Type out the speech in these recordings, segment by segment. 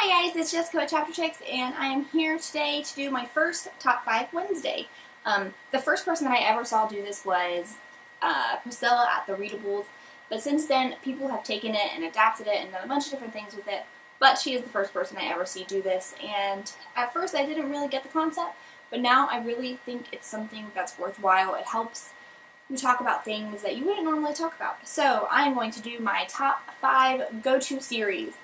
Hi guys, it's Jessica with Chapter Chicks, and I am here today to do my first Top 5 Wednesday. The first person that I ever saw do this was Priscilla at the Readables, but since then people have taken it and adapted it and done a bunch of different things with it, but she is the first person I ever see do this, and at first I didn't really get the concept, but now I really think it's something that's worthwhile. It helps you talk about things that you wouldn't normally talk about. So I'm going to do my top 5 go-to series.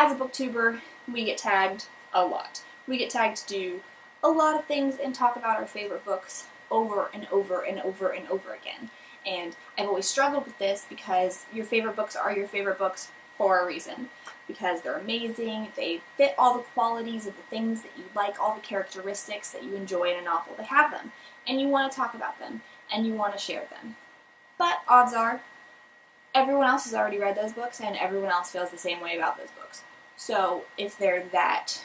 As a booktuber, we get tagged a lot. We get tagged to do a lot of things and talk about our favorite books over and over and over and over again. And I've always struggled with this because your favorite books are your favorite books for a reason. Because they're amazing, they fit all the qualities of the things that you like, all the characteristics that you enjoy in a novel. They have them. And you want to talk about them. And you want to share them. But odds are, everyone else has already read those books, and everyone else feels the same way about those books. So if they're that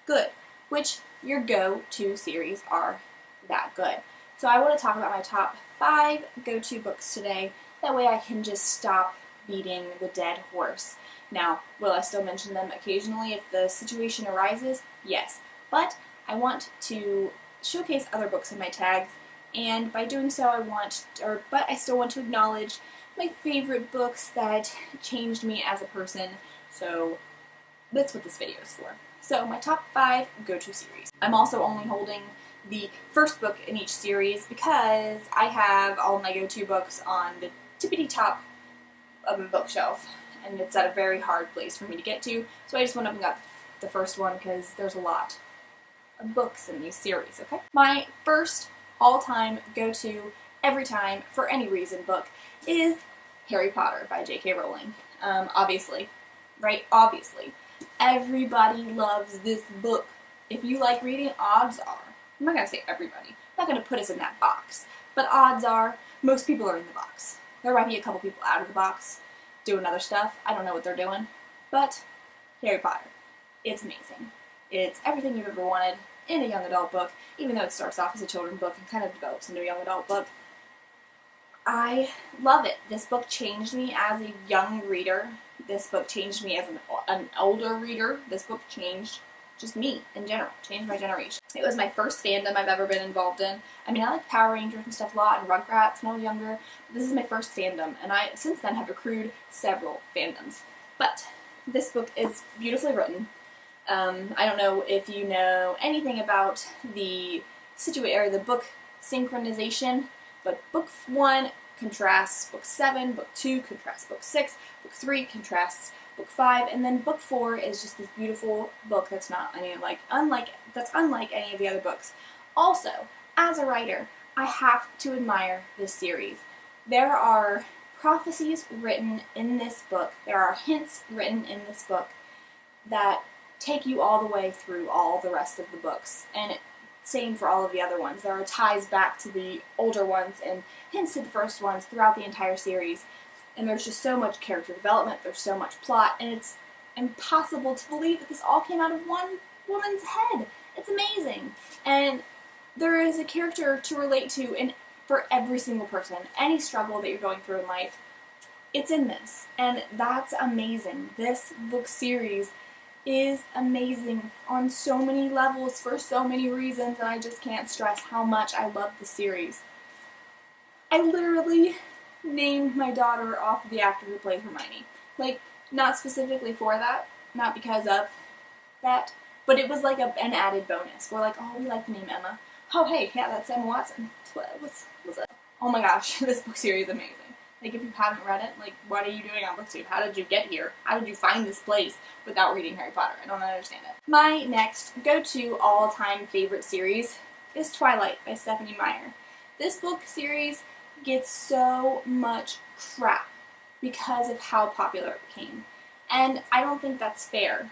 good, which your go-to series are that good. So I want to talk about my top 5 go-to books today. That way I can just stop beating the dead horse. Now, will I still mention them occasionally if the situation arises? Yes. But I want to showcase other books in my tags, and by doing so but I still want to acknowledge my favorite books that changed me as a person, so that's what this video is for. So my top 5 go-to series. I'm also only holding the first book in each series because I have all my go-to books on the tippity top of my bookshelf, and it's at a very hard place for me to get to, so I just went up and got the first one because there's a lot of books in these series, okay? My first all-time go-to, every time, for any reason book is Harry Potter by J.K. Rowling. Obviously, right? Obviously. Everybody loves this book. If you like reading, odds are, I'm not going to say everybody, I'm not going to put us in that box, but odds are most people are in the box. There might be a couple people out of the box doing other stuff. I don't know what they're doing, but Harry Potter. It's amazing. It's everything you've ever wanted in a young adult book, even though it starts off as a children's book and kind of develops into a young adult book. I love it. This book changed me as a young reader. This book changed me as an older reader. This book changed just me in general, changed my generation. It was my first fandom I've ever been involved in. I mean, I like Power Rangers and stuff a lot, and Rugrats when I was younger, but this is my first fandom, and I, since then, have accrued several fandoms. But this book is beautifully written. I don't know if you know anything about the book synchronization, but book 1 contrasts book 7, book 2 contrasts book 6, book 3 contrasts book 5, and then book 4 is just this beautiful book that's unlike any of the other books. Also, as a writer, I have to admire this series. There are prophecies written in this book, there are hints written in this book that take you all the way through all the rest of the books, and same for all of the other ones. There are ties back to the older ones and hints to the first ones throughout the entire series, and there's just so much character development, there's so much plot, and it's impossible to believe that this all came out of one woman's head. It's amazing, and there is a character to relate to for every single person. Any struggle that you're going through in life, it's in this, and that's amazing. This book series is amazing on so many levels for so many reasons, and I just can't stress how much I love the series. I literally named my daughter off of the actor who played Hermione. Like, not specifically for that, not because of that, but it was like an added bonus. We're like, oh, we like the name Emma. Oh, hey, yeah, that's Emma Watson. What's up? Oh my gosh, this book series is amazing. Like, if you haven't read it, like, what are you doing on BookTube? How did you get here? How did you find this place without reading Harry Potter? I don't understand it. My next go-to all-time favorite series is Twilight by Stephanie Meyer. This book series gets so much crap because of how popular it became. And I don't think that's fair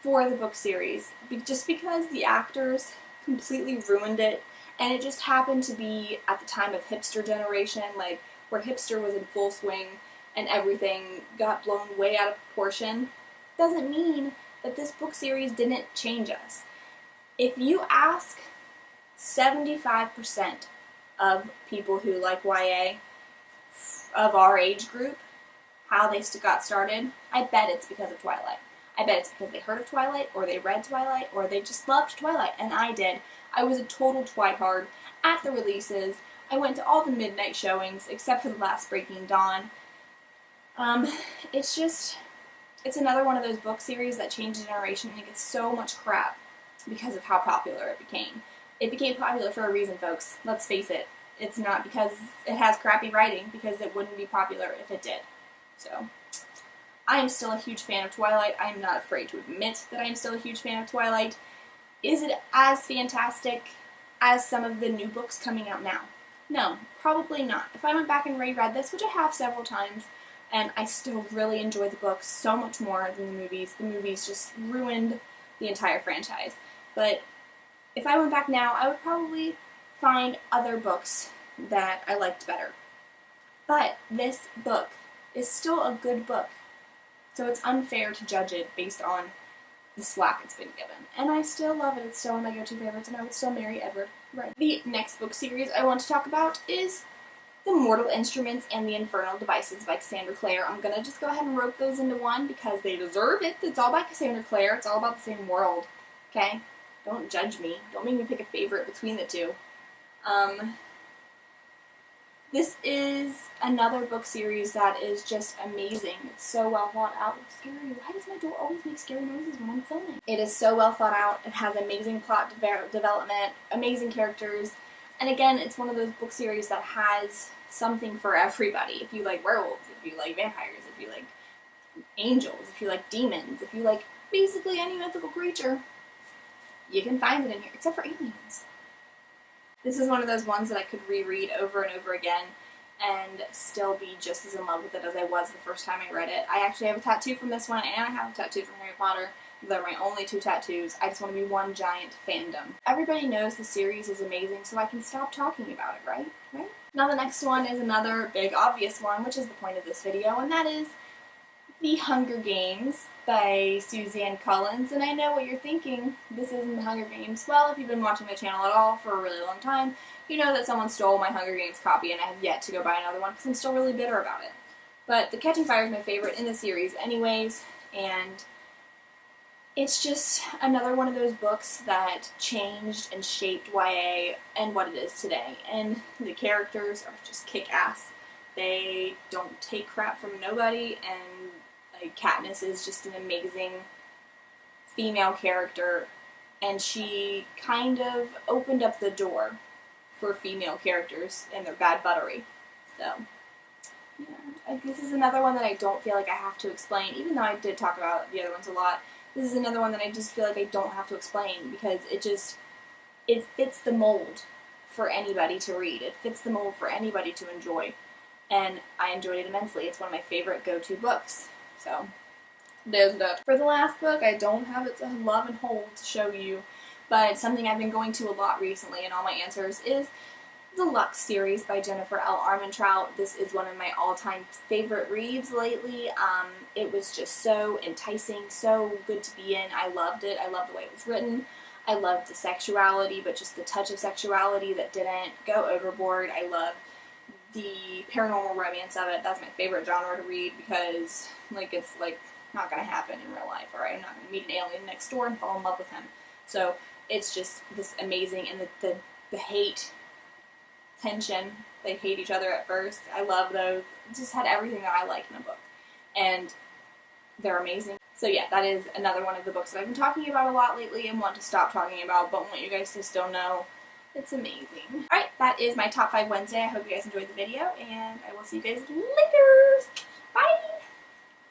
for the book series, just because the actors completely ruined it, and it just happened to be at the time of hipster generation, like, where hipster was in full swing and everything got blown way out of proportion, doesn't mean that this book series didn't change us. If you ask 75% of people who like YA of our age group how they got started, I bet it's because of Twilight. I bet it's because they heard of Twilight, or they read Twilight, or they just loved Twilight, and I did. I was a total twihard at the releases. I went to all the midnight showings, except for the last Breaking Dawn. It's another one of those book series that changed a generation and it gets so much crap because of how popular it became. It became popular for a reason, folks. Let's face it. It's not because it has crappy writing, because it wouldn't be popular if it did. So, I am still a huge fan of Twilight. I am not afraid to admit that I am still a huge fan of Twilight. Is it as fantastic as some of the new books coming out now? No, probably not. If I went back and reread this, which I have several times, and I still really enjoy the books so much more than the movies just ruined the entire franchise. But if I went back now, I would probably find other books that I liked better. But this book is still a good book, so it's unfair to judge it based on the slack it's been given. And I still love it. It's still one of my go-to favorites, and I would still marry Edward. Right. The next book series I want to talk about is The Mortal Instruments and the Infernal Devices by Cassandra Clare. I'm going to just go ahead and rope those into one because they deserve it. It's all by Cassandra Clare. It's all about the same world. Okay? Don't judge me. Don't make me pick a favorite between the two. This is another book series that is just amazing. It's so well thought out. It's scary. Why does my door always make scary noises when I'm filming? It is so well thought out. It has amazing plot development, amazing characters, and again, it's one of those book series that has something for everybody. If you like werewolves, if you like vampires, if you like angels, if you like demons, if you like basically any mythical creature, you can find it in here, except for aliens. This is one of those ones that I could reread over and over again and still be just as in love with it as I was the first time I read it. I actually have a tattoo from this one, and I have a tattoo from Harry Potter. They're my only two tattoos. I just want to be one giant fandom. Everybody knows the series is amazing, so I can stop talking about it, right? Now the next one is another big obvious one, which is the point of this video, and that is The Hunger Games by Suzanne Collins. And I know what you're thinking, this isn't The Hunger Games. Well, if you've been watching my channel at all for a really long time, you know that someone stole my Hunger Games copy and I have yet to go buy another one because I'm still really bitter about it. But The Catching Fire is my favorite in the series anyways, and it's just another one of those books that changed and shaped YA and what it is today. And the characters are just kick-ass. They don't take crap from nobody, and like Katniss is just an amazing female character, and she kind of opened up the door for female characters and their bad buttery. So, yeah, this is another one that I don't feel like I have to explain, even though I did talk about the other ones a lot. This is another one that I just feel like I don't have to explain because it fits the mold for anybody to read. It fits the mold for anybody to enjoy. And I enjoyed it immensely. It's one of my favorite go-to books. So, there's that. For the last book, I don't have it to love and hold to show you, but something I've been going to a lot recently in all my answers is the Lux series by Jennifer L. Armentrout. This is one of my all-time favorite reads lately. It was just so enticing, so good to be in. I loved it. I loved the way it was written. I loved the sexuality, but just the touch of sexuality that didn't go overboard. I loved the paranormal romance of it. That's my favorite genre to read because, like, it's, like, not going to happen in real life, alright? I'm not going to meet an alien next door and fall in love with him. So, it's just this amazing, and the hate, tension, they hate each other at first. I love those. It just had everything that I like in a book. And they're amazing. So yeah, that is another one of the books that I've been talking about a lot lately and want to stop talking about, but want you guys to still know it's amazing. Alright, that is my Top 5 Wednesday. I hope you guys enjoyed the video, and I will see you guys later. Bye!